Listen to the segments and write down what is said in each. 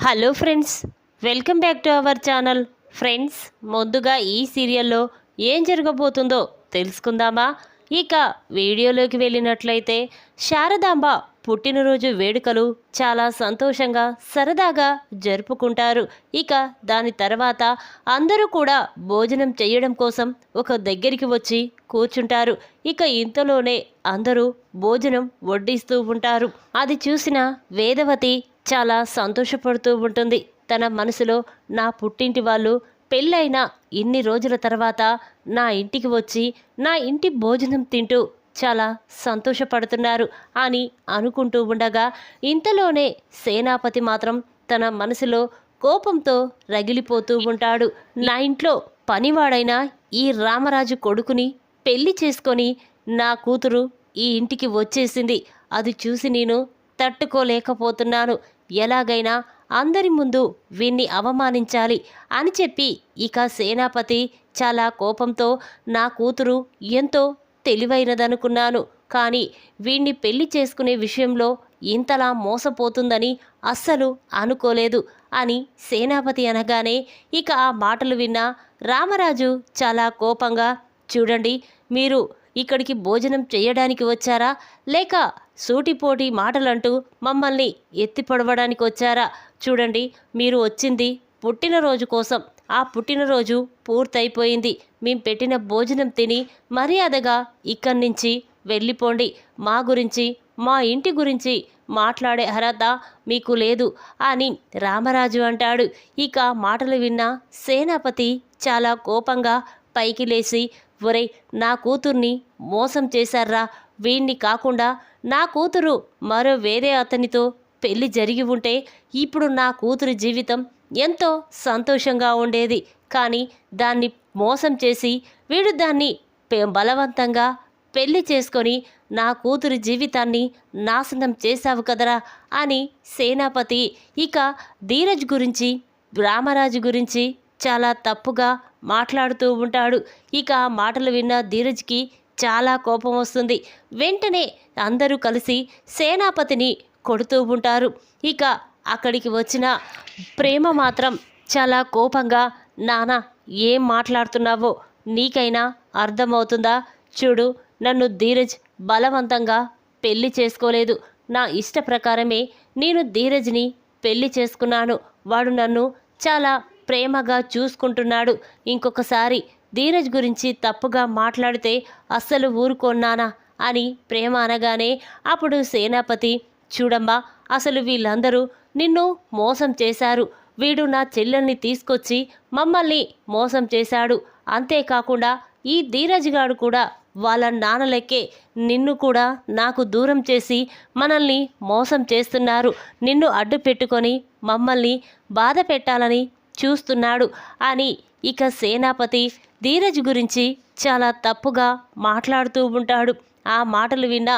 Hello friends, welcome back to our channel. Friends, ముందుగా ఈ సీరియల్లో ఏం జరగబోతుందో తెలుసుకుందామా? ఇక వీడియోలోకి వెళ్ళినట్లయితే శారదాంబ పుట్టినరోజు వేడుకలు చాలా సంతోషంగా సరదాగా జరుపుకుంటారు. ఇక దాని తర్వాత అందరూ కూడా భోజనం చేయడం కోసం ఒక దగ్గరికి వచ్చి కూర్చుంటారు. ఇక ఇంతలోనే అందరూ భోజనం వడ్డిస్తూ ఉంటారు. అది చూసిన వేదవతి చాలా సంతోషపడుతూ ఉంటుంది. తన మనసులో నా పుట్టింటి వాళ్ళు పెళ్ళైన ఇన్ని రోజుల తర్వాత నా ఇంటికి వచ్చి నా ఇంటి భోజనం తింటూ చాలా సంతోషపడుతున్నారు అని అనుకుంటూ ఉండగా ఇంతలోనే సేనాపతి మాత్రం తన మనసులో కోపంతో రగిలిపోతూ ఉంటాడు. నా ఇంట్లో పనివాడైన ఈ రామరాజు కొడుకుని పెళ్లి చేసుకొని నా కూతురు ఈ ఇంటికి వచ్చేసింది. అది చూసి నేను తట్టుకోలేకపోతున్నాను. ఎలాగైనా అందరి ముందు వీణ్ణి అవమానించాలి అని చెప్పి ఇక సేనాపతి చాలా కోపంతో నా కూతురు ఎంతో తెలివైనదనుకున్నాను, కానీ వీణ్ణి పెళ్లి చేసుకునే విషయంలో ఇంతలా మోసపోతుందని అస్సలు అనుకోలేదు అని సేనాపతి అనగానే ఇక ఆ మాటలు విన్న రామరాజు చాలా కోపంగా, చూడండి, మీరు ఇక్కడికి భోజనం చేయడానికి వచ్చారా, లేక సూటిపోటి మాటలంటూ మమ్మల్ని ఎత్తిపడవడానికి వచ్చారా? చూడండి, మీరు వచ్చింది పుట్టినరోజు కోసం. ఆ పుట్టినరోజు పూర్తయిపోయింది. మేం పెట్టిన భోజనం తిని మర్యాదగా ఇక్కడి నుంచి వెళ్ళిపోండి. మా గురించి, మా ఇంటి గురించి మాట్లాడే అర్హత మీకు లేదు అని రామరాజు అంటాడు. ఇక మాటలు విన్న సేనాపతి చాలా కోపంగా పైకి లేచి, ఒరేయ్, నా కూతుర్ని మోసం చేశారా? వీణ్ణి కాకుండా నా కూతురు మరో వేరే అతనితో పెళ్లి జరిగి ఉంటే ఇప్పుడు నా కూతురు జీవితం ఎంతో సంతోషంగా ఉండేది. కానీ దాన్ని మోసం చేసి వీడు దాన్ని బలవంతంగా పెళ్లి చేసుకొని నా కూతురు జీవితాన్ని నాశనం చేశావు కదరా అని సేనాపతి ఇక ధీరజ్ గురించి, రామరాజు గురించి చాలా తప్పుగా మాట్లాడుతూ ఉంటాడు. ఇక ఆ మాటలు విన్న ధీరజ్కి చాలా కోపం వస్తుంది. వెంటనే అందరూ కలిసి సేనాపతిని కొడుతూ ఉంటారు. ఇక అక్కడికి వచ్చిన ప్రేమ మాత్రం చాలా కోపంగా, నానా, ఏం మాట్లాడుతున్నావో నీకైనా అర్థమవుతుందా? చూడు, నన్ను ధీరజ్ బలవంతంగా పెళ్లి చేసుకోలేదు. నా ఇష్ట ప్రకారమే నేను ధీరజ్ని పెళ్లి చేసుకున్నాను. వాడు నన్ను చాలా ప్రేమగా చూసుకుంటున్నాడు. ఇంకొకసారి ధీరజ్ గురించి తప్పుగా మాట్లాడితే అస్సలు ఊరుకొన్నానా అని ప్రేమ అనగానే అప్పుడు సేనాపతి, చూడమ్మా, అసలు వీళ్ళందరూ నిన్ను మోసం చేశారు. వీడు నా చెల్లెల్ని తీసుకొచ్చి మమ్మల్ని మోసం చేశాడు. అంతేకాకుండా ఈ ధీరజ్ గాడు కూడా వాళ్ళ నాన్నలెక్కే నిన్ను కూడా నాకు దూరం చేసి మనల్ని మోసం చేస్తున్నారు. నిన్ను అడ్డు పెట్టుకొని మమ్మల్ని బాధ పెట్టాలని చూస్తున్నాడు అని ఇక సేనాపతి ధీరజ్ గురించి చాలా తప్పుగా మాట్లాడుతూ ఉంటాడు. ఆ మాటలు విన్న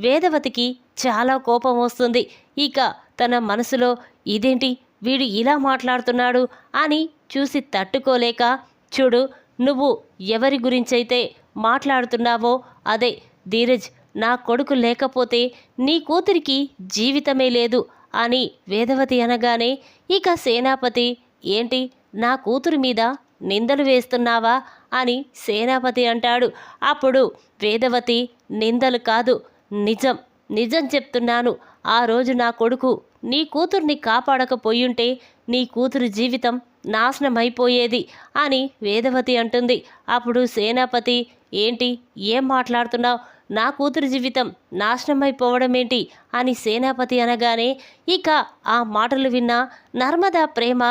వేదవతికి చాలా కోపం వస్తుంది. ఇక తన మనసులో ఇదేంటి, వీడు ఇలా మాట్లాడుతున్నాడు అని చూసి తట్టుకోలేక, చూడు, నువ్వు ఎవరి గురించైతే మాట్లాడుతున్నావో అదే ధీరజ్. నా కొడుకు లేకపోతే నీ కూతురికి జీవితమే లేదు అని వేదవతి అనగానే ఇక సేనాపతి, ఏంటి, నా కూతురు మీద నిందలు వేస్తున్నావా అని సేనాపతి అంటాడు. అప్పుడు వేదవతి, నిందలు కాదు, నిజం నిజం చెప్తున్నాను. ఆ రోజు నా కొడుకు నీ కూతుర్ని కాపాడకపోయుంటే నీ కూతురు జీవితం నాశనం అయిపోయేది అని వేదవతి అంటుంది. అప్పుడు సేనాపతి, ఏంటి, ఏం మాట్లాడుతున్నావు? నా కూతురు జీవితం నాశనం అయిపోవడం ఏంటి అని సేనాపతి అనగానే ఇక ఆ మాటలు విన్న నర్మదా, ప్రేమ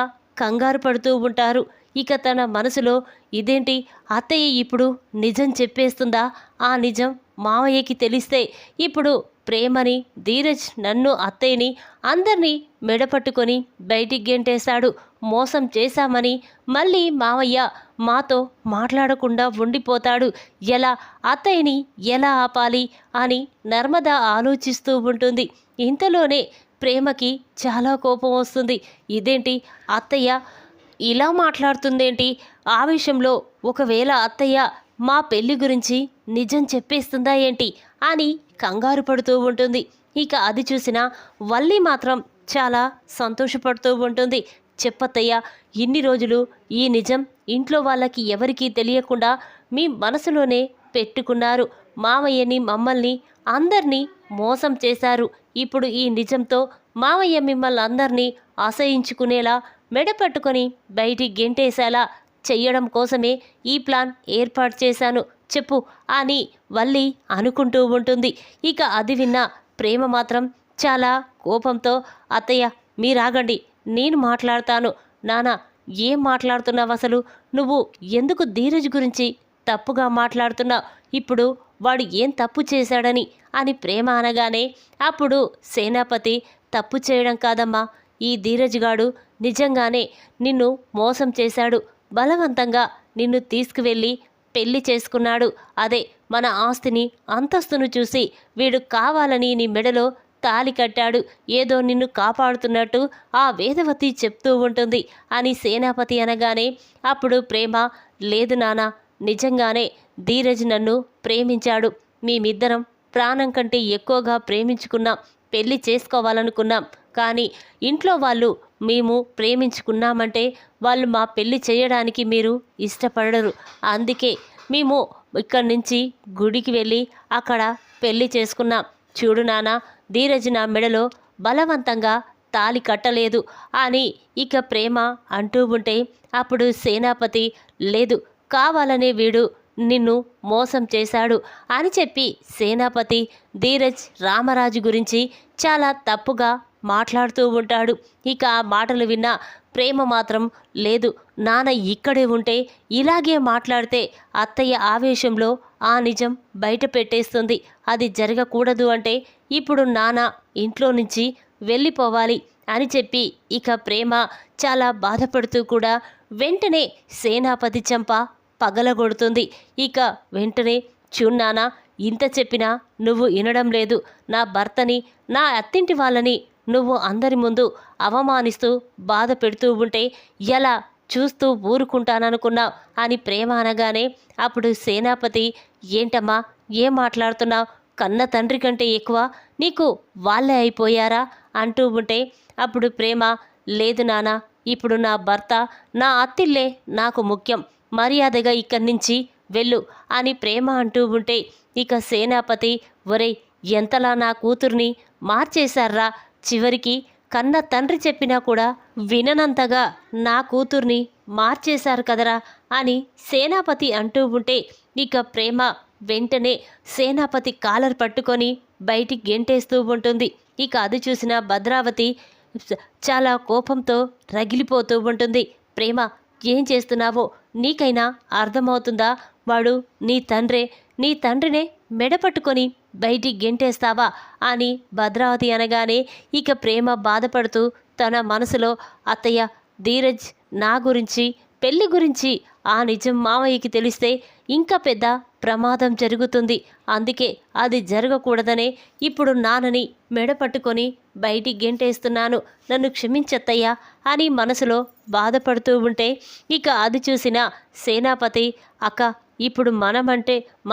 కంగారు పడుతూ ఉంటారు. ఇక తన మనసులో, ఇదేంటి, అత్తయ్య ఇప్పుడు నిజం చెప్పేస్తుందా? ఆ నిజం మావయ్యకి తెలిస్తే ఇప్పుడు ప్రేమని, ధీరజ్, నన్ను, అత్తయ్యని అందరినీ మెడపట్టుకొని బయటికి గెంటేశాడు. మోసం చేశామని మళ్ళీ మావయ్య మాతో మాట్లాడకుండా ఉండిపోతాడు. ఎలా, అత్తయ్యని ఎలా ఆపాలి అని నర్మద ఆలోచిస్తూ ఉంటుంది. ఇంతలోనే ప్రేమకి చాలా కోపం వస్తుంది. ఇదేంటి, అత్తయ్య ఇలా మాట్లాడుతుందేంటి? ఆ విషయంలో ఒకవేళ అత్తయ్య మా పెళ్లి గురించి నిజం చెప్పేస్తుందా ఏంటి అని కంగారు పడుతూ ఉంటుంది. ఇక అది చూసిన వల్లి మాత్రం చాలా సంతోషపడుతూ ఉంటుంది. చెప్పత్తయ్య, ఇన్ని రోజులు ఈ నిజం ఇంట్లో వాళ్ళకి ఎవరికీ తెలియకుండా మీ మనసులోనే పెట్టుకున్నారు. మావయ్యని, మమ్మల్ని అందరినీ మోసం చేశారు. ఇప్పుడు ఈ నిజంతో మావయ్య మిమ్మల్ని అందరినీ అసహించుకునేలా మెడ పట్టుకొని బయటికి గెంటేసేలా చెయ్యడం కోసమే ఈ ప్లాన్ ఏర్పాటు చేశాను చెప్పు అని వల్లి అనుకుంటూ ఉంటుంది. ఇక అది విన్న ప్రేమ మాత్రం చాలా కోపంతో, అత్తయ్య మీరాగండి, నేను మాట్లాడతాను. నానా, ఏం మాట్లాడుతున్నావు అసలు? నువ్వు ఎందుకు ధీరజ్ గురించి తప్పుగా మాట్లాడుతున్నావు? ఇప్పుడు వాడు ఏం తప్పు చేశాడని అని ప్రేమ అనగానే అప్పుడు సేనాపతి, తప్పు చేయడం కాదమ్మా, ఈ ధీరజ్ గాడు నిజంగానే నిన్ను మోసం చేశాడు. బలవంతంగా నిన్ను తీసుకువెళ్ళి పెళ్లి చేసుకున్నాడు. అదే మన ఆస్తిని, అంతస్తును చూసి వీడు కావాలని నీ మెడలో తాలి కట్టాడు. ఏదో నిన్ను కాపాడుతున్నట్టు ఆ వేదవతి చెప్తూ ఉంటుంది అని సేనాపతి అనగానే అప్పుడు ప్రేమ, లేదు నానా, నిజంగానే ధీరజ్ నన్ను ప్రేమించాడు. మేమిద్దరం ప్రాణం కంటే ఎక్కువగా ప్రేమించుకున్నాం, పెళ్లి చేసుకోవాలనుకున్నాం. కానీ ఇంట్లో వాళ్ళు మేము ప్రేమించుకున్నామంటే వాళ్ళు మా పెళ్లి చేయడానికి మీరు ఇష్టపడరు. అందుకే మేము ఇక్కడి నుంచి గుడికి వెళ్ళి అక్కడ పెళ్లి చేసుకున్నాం. చూడు నాన్న, ధీరజ్ నా మెడలో బలవంతంగా తాలి కట్టలేదు అని ఇక ప్రేమ అంటూ ఉంటే అప్పుడు సేనాపతి, లేదు, కావాలనే వీడు నిన్ను మోసం చేశాడు అని చెప్పి సేనాపతి ధీరజ్ రామరాజు గురించి చాలా తప్పుగా మాట్లాడుతూ ఉంటాడు. ఇక ఆ మాటలు విన్న ప్రేమ మాత్రం, లేదు, నాన్న ఇక్కడే ఉంటే ఇలాగే మాట్లాడితే అత్తయ్య ఆవేశంలో ఆ నిజం బయట పెట్టేస్తుంది. అది జరగకూడదు అంటే ఇప్పుడు నాన్న ఇంట్లో నుంచి వెళ్ళిపోవాలి అని చెప్పి ఇక ప్రేమ చాలా బాధపడుతూ కూడా వెంటనే సేనాపతి చెంప పగలగొడుతుంది. ఇక వెంటనే, చూన్నానా, ఇంత చెప్పినా నువ్వు వినడం లేదు. నా భర్తని, నా అత్తింటి వాళ్ళని నువ్వు అందరి ముందు అవమానిస్తూ బాధ పెడుతూ ఉంటే ఎలా చూస్తూ ఊరుకుంటాననుకున్నావు అని ప్రేమ అనగానే అప్పుడు సేనాపతి, ఏంటమ్మా, ఏం మాట్లాడుతున్నావు? కన్న తండ్రి కంటే ఎక్కువ నీకు వాళ్ళే అయిపోయారా అంటూ ఉంటే అప్పుడు ప్రేమ, లేదు నాన్న, ఇప్పుడు నా భర్త, నా అత్తిల్లే నాకు ముఖ్యం. మర్యాదగా ఇక్కడి నుంచి వెళ్ళు అని ప్రేమ అంటూ ఉంటే ఇక సేనాపతి, ఒరేయ్, ఎంతలా నా కూతుర్ని మార్చేశారా? చివరికి కన్న తండ్రి చెప్పినా కూడా విననంతగా నా కూతుర్ని మార్చేశారు కదరా అని సేనాపతి అంటూ ఉంటే ఇక ప్రేమ వెంటనే సేనాపతి కాలర్ పట్టుకొని బయటికి గెంటేస్తూ ఉంటుంది. ఇక అది చూసిన భద్రావతి చాలా కోపంతో రగిలిపోతూ ఉంటుంది. ప్రేమ, ఏం చేస్తున్నావో నీకైనా అర్థమవుతుందా? వాడు నీ తండ్రే, నీ తండ్రినే మెడపట్టుకొని బయటికి గెంటేస్తావా అని భద్రావతి అనగానే ఇక ప్రేమ బాధపడుతూ తన మనసులో, అత్తయ్య, ధీరజ్ నా గురించి, పెళ్లి గురించి ఆ నిజం మావయ్యకి తెలిస్తే ఇంకా పెద్ద ప్రమాదం జరుగుతుంది. అందుకే అది జరగకూడదనే ఇప్పుడు నాన్నని మెడపట్టుకొని బయటికి గెంటేస్తున్నాను. నన్ను క్షమించత్తయ్యా అని మనసులో బాధపడుతూ ఉంటే ఇక అది చూసిన సేనాపతి, అక్క, ఇప్పుడు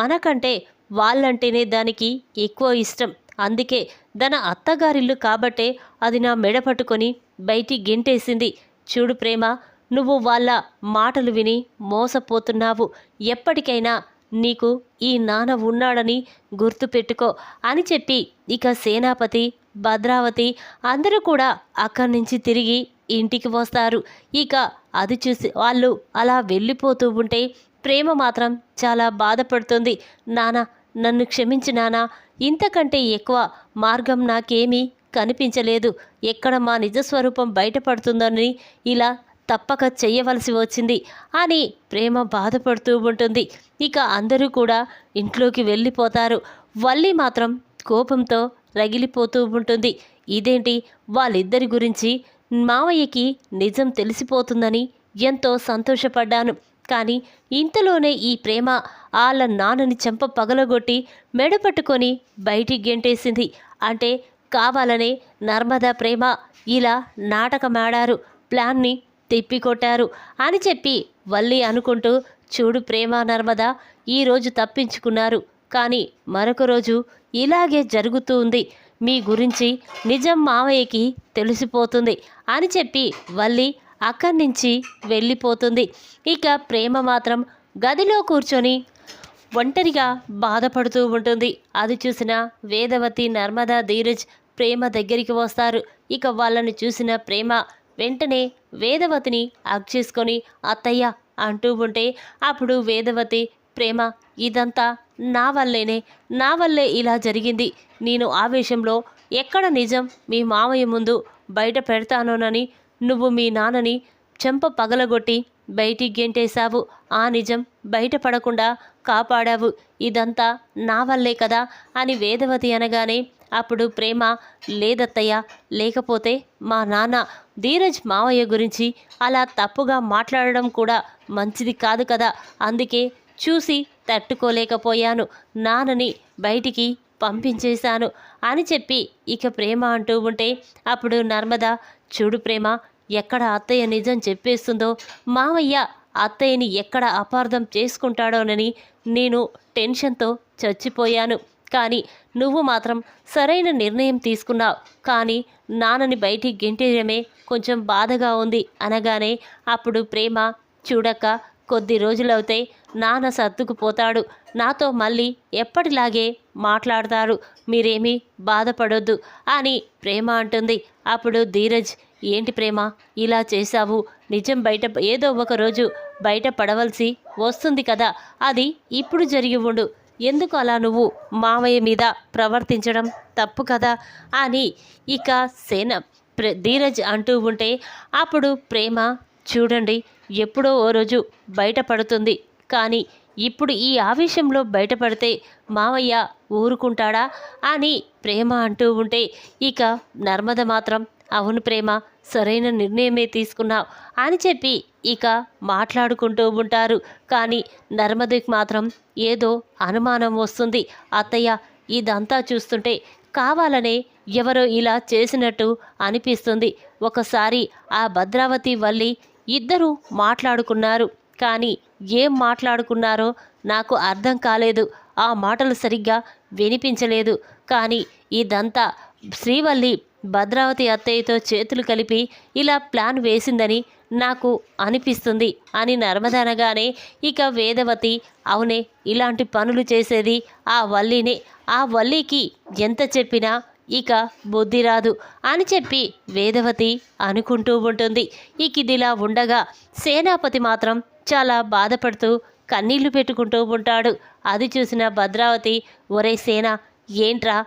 మనకంటే వాళ్ళంటేనే దానికి ఎక్కువ ఇష్టం. అందుకే తన అత్తగారిల్లు కాబట్టే అది నా మెడ పట్టుకొని బయటికి గెంటేసింది. చూడు ప్రేమ, నువ్వు వాళ్ళ మాటలు విని మోసపోతున్నావు. ఎప్పటికైనా నీకు ఈ నాన్న ఉన్నాడని గుర్తుపెట్టుకో అని చెప్పి ఇక సేనాపతి, భద్రావతి అందరూ కూడా అక్కడి నుంచి తిరిగి ఇంటికి వస్తారు. ఇక అది చూసి వాళ్ళు అలా వెళ్ళిపోతూ ఉంటే ప్రేమ మాత్రం చాలా బాధపడుతుంది. నానా, నన్ను క్షమించు నానా, ఇంతకంటే ఎక్కువ మార్గం నాకేమీ కనిపించలేదు. ఎక్కడ మా నిజస్వరూపం బయటపడుతుందని ఇలా తప్పక చెయ్యవలసి వచ్చింది అని ప్రేమ బాధపడుతూ ఉంటుంది. ఇక అందరూ కూడా ఇంట్లోకి వెళ్ళిపోతారు. వల్లి మాత్రం కోపంతో రగిలిపోతూ ఉంటుంది. ఇదేంటి, వాళ్ళిద్దరి గురించి మావయ్యకి నిజం తెలిసిపోతుందని ఎంతో సంతోషపడ్డాను. కానీ ఇంతలోనే ఈ ప్రేమ వాళ్ళ నాన్నని చెంప పగలగొట్టి మెడపట్టుకొని బయటికి గెంటేసింది. అంటే కావాలనే నర్మదా, ప్రేమ ఇలా నాటకమాడారు, ప్లాన్ని తిప్పికొట్టారు అని చెప్పి వల్లి అనుకుంటూ, చూడు ప్రేమ, నర్మదా, ఈరోజు తప్పించుకున్నారు, కానీ మరొక రోజు ఇలాగే జరుగుతూ ఉంది. మీ గురించి నిజం మావయ్యకి తెలిసిపోతుంది అని చెప్పి వల్లి అక్కడి నుంచి వెళ్ళిపోతుంది. ఇక ప్రేమ మాత్రం గదిలో కూర్చొని ఒంటరిగా బాధపడుతూ ఉంటుంది. అది చూసిన వేదవతి, నర్మదా, ధీరజ్ ప్రేమ దగ్గరికి వస్తారు. ఇక వాళ్ళని చూసిన ప్రేమ వెంటనే వేదవతిని హగ్ చేసుకొని అత్తయ్య అంటూ ఉంటే అప్పుడు వేదవతి, ప్రేమ ఇదంతా నా వల్లే ఇలా జరిగింది. నేను ఆవేశంలో ఎక్కడ నిజం మీ మామయ్య ముందు బయట పెడతానోనని నువ్వు మీ నాన్నని చెంప పగలగొట్టి బయటికి గెంటేశావు. ఆ నిజం బయటపడకుండా కాపాడావు. ఇదంతా నా వల్లే కదా అని వేదవతి అనగానే అప్పుడు ప్రేమ, లేదత్తయ్య, లేకపోతే మా నాన్న ధీరజ్ మావయ్య గురించి అలా తప్పుగా మాట్లాడడం కూడా మంచిది కాదు కదా. అందుకే చూసి తట్టుకోలేకపోయాను, నాన్నని బయటికి పంపించేశాను అని చెప్పి ఇక ప్రేమ అంటూ ఉంటే అప్పుడు నర్మద, చూడు ప్రేమ, ఎక్కడ అత్తయ్య నిజం చెప్పేస్తుందో, మావయ్య అత్తయ్యని ఎక్కడ అపార్థం చేసుకుంటాడోనని నేను టెన్షన్తో చచ్చిపోయాను. కానీ నువ్వు మాత్రం సరైన నిర్ణయం తీసుకున్నావు. కానీ నాన్నని బయటికి గెంటేయడమే కొంచెం బాధగా ఉంది అనగానే అప్పుడు ప్రేమ, చూడక్క, కొద్ది రోజులవుతే నాన్న సర్దుకుపోతాడు, నాతో మళ్ళీ ఎప్పటిలాగే మాట్లాడతారు, మీరేమీ బాధపడొద్దు అని ప్రేమ అంటుంది. అప్పుడు ధీరజ్, ఏంటి ప్రేమ ఇలా చేశావు? నిజం బయట ఏదో ఒక రోజు బయట పడవలసి వస్తుంది కదా, అది ఇప్పుడు జరిగి ఉండు, ఎందుకు అలా నువ్వు మావయ్య మీద ప్రవర్తించడం తప్పు కదా అని ఇక ధీరజ్ అంటూ ఉంటే అప్పుడు ప్రేమ, చూడండి, ఎప్పుడో ఓ రోజు బయటపడుతుంది, కానీ ఇప్పుడు ఈ ఆవేశంలో బయటపడితే మావయ్య ఊరుకుంటాడా అని ప్రేమ అంటూ ఉంటే ఇక నర్మద మాత్రం, అవును ప్రేమ, సరైన నిర్ణయమే తీసుకున్నావు అని చెప్పి ఇక మాట్లాడుకుంటూ ఉంటారు. కానీ నర్మదకి మాత్రం ఏదో అనుమానం వస్తుంది. అత్తయ్య, ఇదంతా చూస్తుంటే కావాలనే ఎవరో ఇలా చేసినట్టు అనిపిస్తుంది. ఒకసారి ఆ భద్రావతి వల్లి ఇద్దరూ మాట్లాడుకున్నారు, కానీ ఏం మాట్లాడుకున్నారో నాకు అర్థం కాలేదు. ఆ మాటలు సరిగ్గా వినిపించలేదు. కానీ ఇదంతా శ్రీవల్లి భద్రావతి అత్తయ్యతో చేతులు కలిపి ఇలా ప్లాన్ వేసిందని నాకు అనిపిస్తుంది అని నర్మద అనగానే ఇక వేదవతి, అవునే, ఇలాంటి పనులు చేసేది ఆ వల్లినే, ఆ వల్లికి ఎంత చెప్పినా ఇక బుద్ధి రాదు అని చెప్పి వేదవతి అనుకుంటూ ఉంటుంది. ఇక ఇదిలా ఉండగా సేనాపతి మాత్రం చాలా బాధపడుతూ కన్నీళ్లు పెట్టుకుంటూ ఉంటాడు. అది చూసిన భద్రావతి, ఒరే సేన, ఏంట్రా,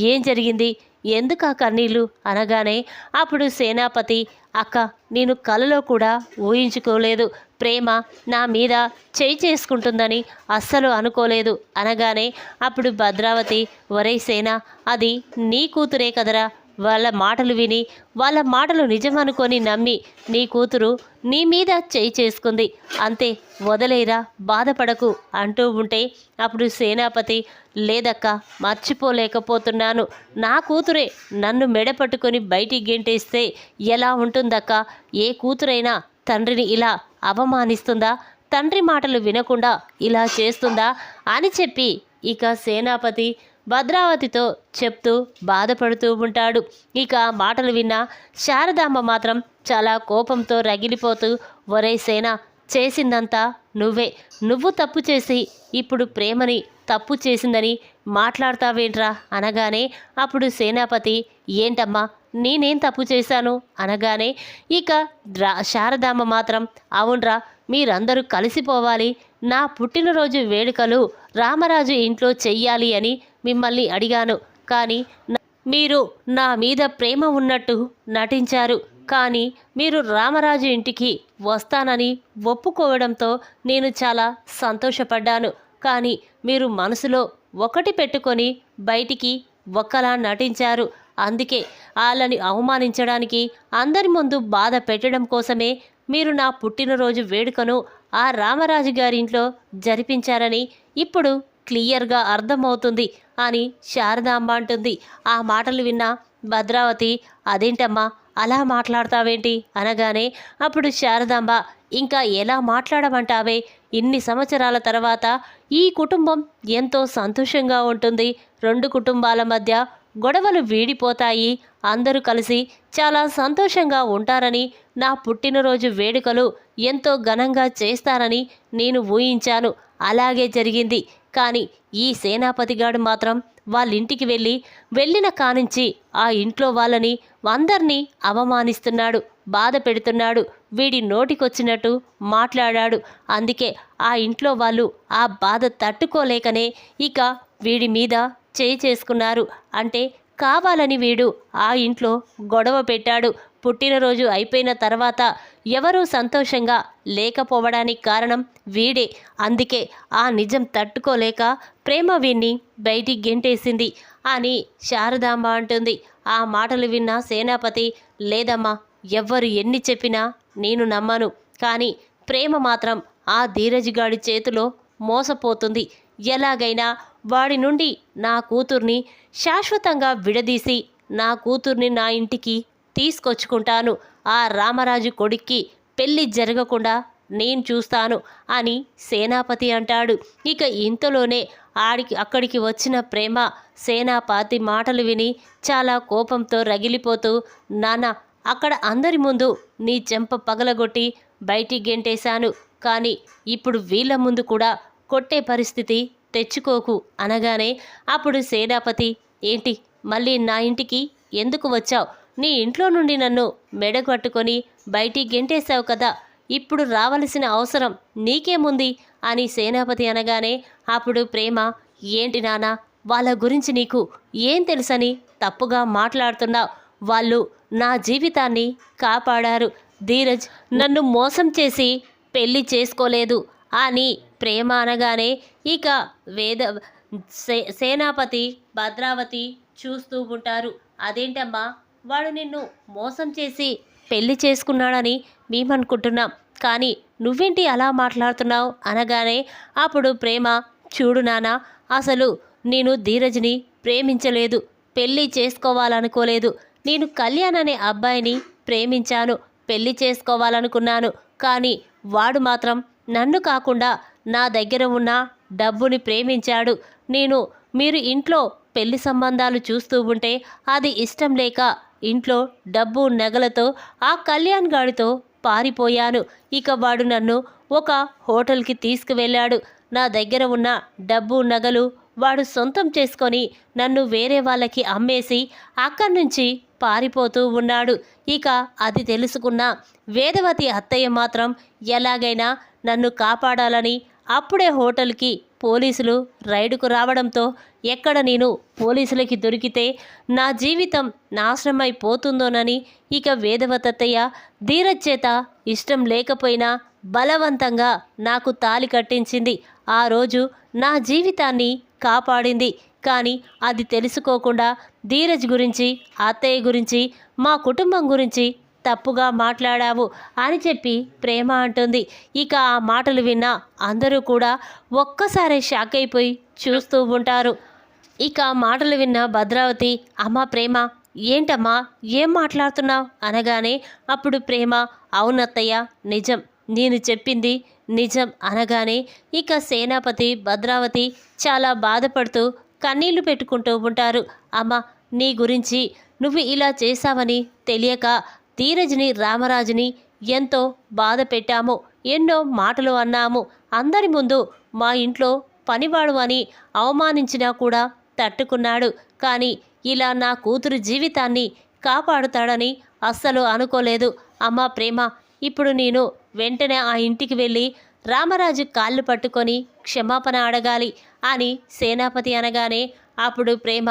ఏం జరిగింది, ఎందుకు ఆ కన్నీళ్ళు అనగానే అప్పుడు సేనాపతి, అక్క, నేను కలలో కూడా ఊహించుకోలేదు, ప్రేమ నా మీద చేయి చేసుకుంటుందని అస్సలు అనుకోలేదు అనగానే అప్పుడు భద్రావతి, ఒరే సేన, అది నీ కూతురే కదరా, వాళ్ళ మాటలు విని వాళ్ళ మాటలు నిజమనుకొని నమ్మి నీ కూతురు నీ మీద చేయి చేసుకుంది, అంతే, వదిలేరా, బాధపడకు అంటూ ఉంటే అప్పుడు సేనాపతి, లేదక్క, మర్చిపోలేకపోతున్నాను, నా కూతురే నన్ను మెడపట్టుకొని బయటికి గెంటేస్తే ఎలా ఉంటుందక్క? ఏ కూతురైనా తండ్రిని ఇలా అవమానిస్తుందా? తండ్రి మాటలు వినకుండా ఇలా చేస్తుందా అని చెప్పి ఇక సేనాపతి భద్రావతితో చెప్తూ బాధపడుతూ ఉంటాడు. ఇక మాటలు విన్న శారదామ్మ మాత్రం చాలా కోపంతో రగిలిపోతూ, ఒరే సేన, చేసిందంతా నువ్వు తప్పు చేసి ఇప్పుడు ప్రేమని తప్పు చేసిందని మాట్లాడతావేంట్రా అనగానే అప్పుడు సేనాపతి, ఏంటమ్మా, నేనేం తప్పు చేశాను అనగానే ఇక శారదామ్మ మాత్రం, అవునరా, మీరందరూ కలిసిపోవాలి, నా పుట్టినరోజు వేడుకలు రామరాజు ఇంట్లో చెయ్యాలి అని మిమ్మల్ని అడిగాను, కానీ మీరు నా మీద ప్రేమ ఉన్నట్టు నటించారు. కానీ మీరు రామరాజు ఇంటికి వస్తానని ఒప్పుకోవడంతో నేను చాలా సంతోషపడ్డాను. కానీ మీరు మనసులో ఒకటి పెట్టుకొని బయటికి ఒకలా నటించారు. అందుకే వాళ్ళని అవమానించడానికి, అందరి ముందు బాధ పెట్టడం కోసమే మీరు నా పుట్టినరోజు వేడుకను ఆ రామరాజు గారింట్లో జరిపించారని ఇప్పుడు క్లియర్గా అర్థమవుతుంది అని శారదాంబ అంటుంది. ఆ మాటలు విన్న భద్రావతి, అదేంటమ్మా, అలా మాట్లాడతావేంటి అనగానే అప్పుడు శారదాంబ, ఇంకా ఎలా మాట్లాడమంటావే, ఇన్ని సంవత్సరాల తర్వాత ఈ కుటుంబం ఎంతో సంతోషంగా ఉంటుంది, రెండు కుటుంబాల మధ్య గొడవలు వీడిపోతాయి, అందరూ కలిసి చాలా సంతోషంగా ఉంటారని, నా పుట్టినరోజు వేడుకలు ఎంతో ఘనంగా చేస్తారని నేను ఊహించాను. అలాగే జరిగింది. కానీ ఈ సేనాపతిగాడు మాత్రం వాళ్ళింటికి వెళ్ళిన కానుంచి ఆ ఇంట్లో వాళ్ళని అందరినీ అవమానిస్తున్నాడు, బాధ పెడుతున్నాడు, వీడి నోటికొచ్చినట్టు మాట్లాడాడు. అందుకే ఆ ఇంట్లో వాళ్ళు ఆ బాధ తట్టుకోలేకనే ఇక వీడి మీద చేయి చేసుకున్నారు. అంటే కావాలని వీడు ఆ ఇంట్లో గొడవ పెట్టాడు. పుట్టినరోజు అయిపోయిన తర్వాత ఎవరూ సంతోషంగా లేకపోవడానికి కారణం వీడే. అందుకే ఆ నిజం తట్టుకోలేక ప్రేమ వీణ్ణి బయటికి గెంటేసింది అని శారదాంబ అంటుంది. ఆ మాటలు విన్న సేనాపతి, లేదమ్మా, ఎవ్వరు ఎన్ని చెప్పినా నేను నమ్మను. కానీ ప్రేమ మాత్రం ఆ ధీరజ్గాడి చేతిలో మోసపోతుంది. ఎలాగైనా వాడి నుండి నా కూతుర్ని శాశ్వతంగా విడదీసి నా కూతుర్ని నా ఇంటికి తీసుకొచ్చుకుంటాను. ఆ రామరాజు కొడుక్కి పెళ్ళి జరగకుండా నేను చూస్తాను అని సేనాపతి అంటాడు. ఇక ఇంతలోనే అక్కడికి వచ్చిన ప్రేమ సేనాపతి మాటలు విని చాలా కోపంతో రగిలిపోతూ, నాన్న, అక్కడ అందరి ముందు నీ చెంప పగలగొట్టి బయటికి గెంటేశాను. కానీ ఇప్పుడు వీళ్ళ ముందు కూడా కొట్టే పరిస్థితి తెచ్చుకోకు అనగానే అప్పుడు సేనాపతి, ఏంటి, మళ్ళీ నా ఇంటికి ఎందుకు వచ్చావు? నీ ఇంట్లో నుండి నన్ను మెడగట్టుకొని బయటికి గెంటేశావు కదా, ఇప్పుడు రావలసిన అవసరం నీకేముంది అని సేనాపతి అనగానే అప్పుడు ప్రేమ, ఏంటి నాన్న, వాళ్ళ గురించి నీకు ఏం తెలుసని తప్పుగా మాట్లాడుతున్నావు? వాళ్ళు నా జీవితాన్ని కాపాడారు. ధీరజ్ నన్ను మోసం చేసి పెళ్లి చేసుకోలేదు అని ప్రేమ అనగానే ఇక సేనాపతి భద్రావతి చూస్తూ ఉంటారు. అదేంటమ్మా, వాడు నిన్ను మోసం చేసి పెళ్లి చేసుకున్నాడని మేమనుకుంటున్నాం, కానీ నువ్వేంటి అలా మాట్లాడుతున్నావు అనగానే అప్పుడు ప్రేమ, చూడు నాన్న, అసలు నేను ధీరజ్ని ప్రేమించలేదు, పెళ్లి చేసుకోవాలనుకోలేదు. నేను కళ్యాణ్ అనే అబ్బాయిని ప్రేమించాను, పెళ్లి చేసుకోవాలనుకున్నాను. కానీ వాడు మాత్రం నన్ను కాకుండా నా దగ్గర ఉన్న డబ్బుని ప్రేమించాడు. మీరు ఇంట్లో పెళ్లి సంబంధాలు చూస్తూ ఉంటే అది ఇష్టం లేక ఇంట్లో డబ్బు నగలతో ఆ కళ్యాణ్ గాడితో పారిపోయాను. ఇక వాడు నన్ను ఒక హోటల్కి తీసుకువెళ్ళాడు. నా దగ్గర ఉన్న డబ్బు నగలు వాడు సొంతం చేసుకొని నన్ను వేరే వాళ్ళకి అమ్మేసి అక్కడి నుంచి పారిపోతూ ఉన్నాడు. ఇక అది తెలుసుకున్న వేదవతి అత్తయ్య మాత్రం ఎలాగైనా నన్ను కాపాడాలని అప్పుడే హోటల్కి పోలీసులు రైడుకు రావడంతో ఎక్కడ నేను పోలీసులకి దొరికితే నా జీవితం నాశనమైపోతుందోనని ఇక వేదవతి అత్తయ్య ధీరజ్ చేత ఇష్టం లేకపోయినా బలవంతంగా నాకు తాళి కట్టించింది. ఆ రోజు నా జీవితాన్ని కాపాడింది. కానీ అది తెలుసుకోకుండా ధీరజ్ గురించి, అత్తయ్య గురించి, మా కుటుంబం గురించి తప్పుగా మాట్లాడావు అని చెప్పి ప్రేమ అంటుంది. ఇక ఆ మాటలు విన్న అందరూ కూడా ఒక్కసారి షాక్ అయిపోయి చూస్తూ ఉంటారు. ఇక ఆ మాటలు విన్న భద్రావతి, అమ్మ ప్రేమ, ఏంటమ్మా, ఏం మాట్లాడుతున్నావు అనగానే అప్పుడు ప్రేమ, అవునత్తయ్య, నిజం, నేను చెప్పింది నిజం అనగానే ఇక సేనాపతి భద్రావతి చాలా బాధపడుతూ కన్నీళ్లు పెట్టుకుంటూ ఉంటారు. అమ్మ, నీ గురించి నువ్వు ఇలా చేశావని తెలియక ధీరజ్ని, రామరాజుని ఎంతో బాధ పెట్టాము, ఎన్నో మాటలు అన్నాము. అందరి ముందు మా ఇంట్లో పనివాడు అని అవమానించినా కూడా తట్టుకున్నాడు. కానీ ఇలా నా కూతురు జీవితాన్ని కాపాడుతాడని అస్సలు అనుకోలేదు. అమ్మ ప్రేమ, ఇప్పుడు నేను వెంటనే ఆ ఇంటికి వెళ్ళి రామరాజు కాళ్ళు పట్టుకొని క్షమాపణ అడగాలి అని సేనాపతి అనగానే అప్పుడు ప్రేమ,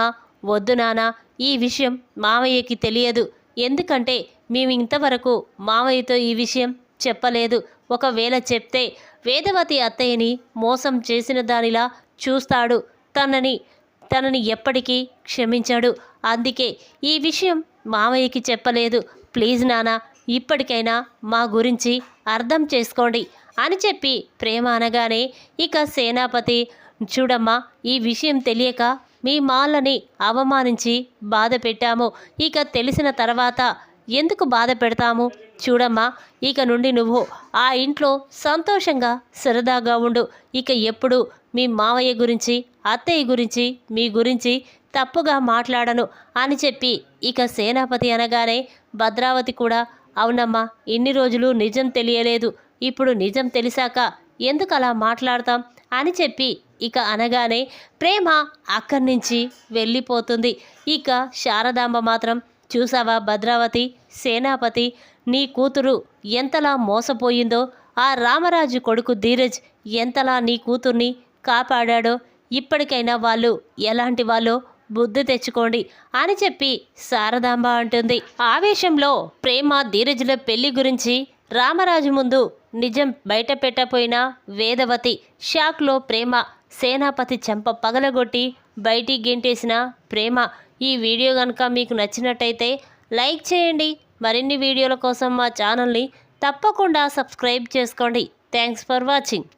వద్దు నాన్న, ఈ విషయం మావయ్యకి తెలియదు. ఎందుకంటే మేము ఇంతవరకు మావయ్యతో ఈ విషయం చెప్పలేదు. ఒకవేళ చెప్తే వేదవతి అత్తయ్యని మోసం చేసిన దానిలా చూస్తాడు. తనని ఎప్పటికీ క్షమించాడు. అందుకే ఈ విషయం మావయ్యకి చెప్పలేదు. ప్లీజ్ నాన్న, ఇప్పటికైనా మా గురించి అర్థం చేసుకోండి అని చెప్పి ప్రేమ అనగానే ఇక సేనాపతి, చూడమ్మా, ఈ విషయం తెలియక మీ మాలని అవమానించి బాధ పెట్టాము. ఇక తెలిసిన తర్వాత ఎందుకు బాధ పెడతాము? చూడమ్మా, ఇక నుండి నువ్వు ఆ ఇంట్లో సంతోషంగా సరదాగా ఉండు. ఇక ఎప్పుడు మీ మావయ్య గురించి, అత్తయ్య గురించి, మీ గురించి తప్పుగా మాట్లాడను అని చెప్పి ఇక సేనాపతి అనగానే భద్రావతి కూడా అవునమ్మా, ఇన్ని రోజులు నిజం తెలియలేదు, ఇప్పుడు నిజం తెలిసాక ఎందుకు అలా మాట్లాడతాం అని చెప్పి ఇక అనగానే ప్రేమ అక్కడి నుంచి వెళ్ళిపోతుంది. ఇక శారదాంబ మాత్రం చూసావా భద్రావతి, సేనాపతి నీ కూతురు ఎంతలా మోసపోయిందో, ఆ రామరాజు కొడుకు ధీరజ్ ఎంతలా నీ కూతుర్ని కాపాడాడో, ఇప్పటికైనా వాళ్ళు ఎలాంటి వాళ్ళో బుద్ధి తెచ్చుకోండి అని చెప్పి శారదాంబ అంటుంది. ఆవేశంలో ప్రేమ ధీరజ్ల పెళ్లి గురించి రామరాజు ముందు నిజం బయట పెట్టపోయిన వేదవతి, షాక్లో ప్రేమ సేనాపతి చెంప పగలగొట్టి బయటికి గెంటేసిన ప్రేమ. ఈ వీడియో కనుక మీకు నచ్చినట్టయితే లైక్ చేయండి. మరిన్ని వీడియోల కోసం మా ఛానల్ని తప్పకుండా సబ్స్క్రైబ్ చేసుకోండి. Thanks for watching.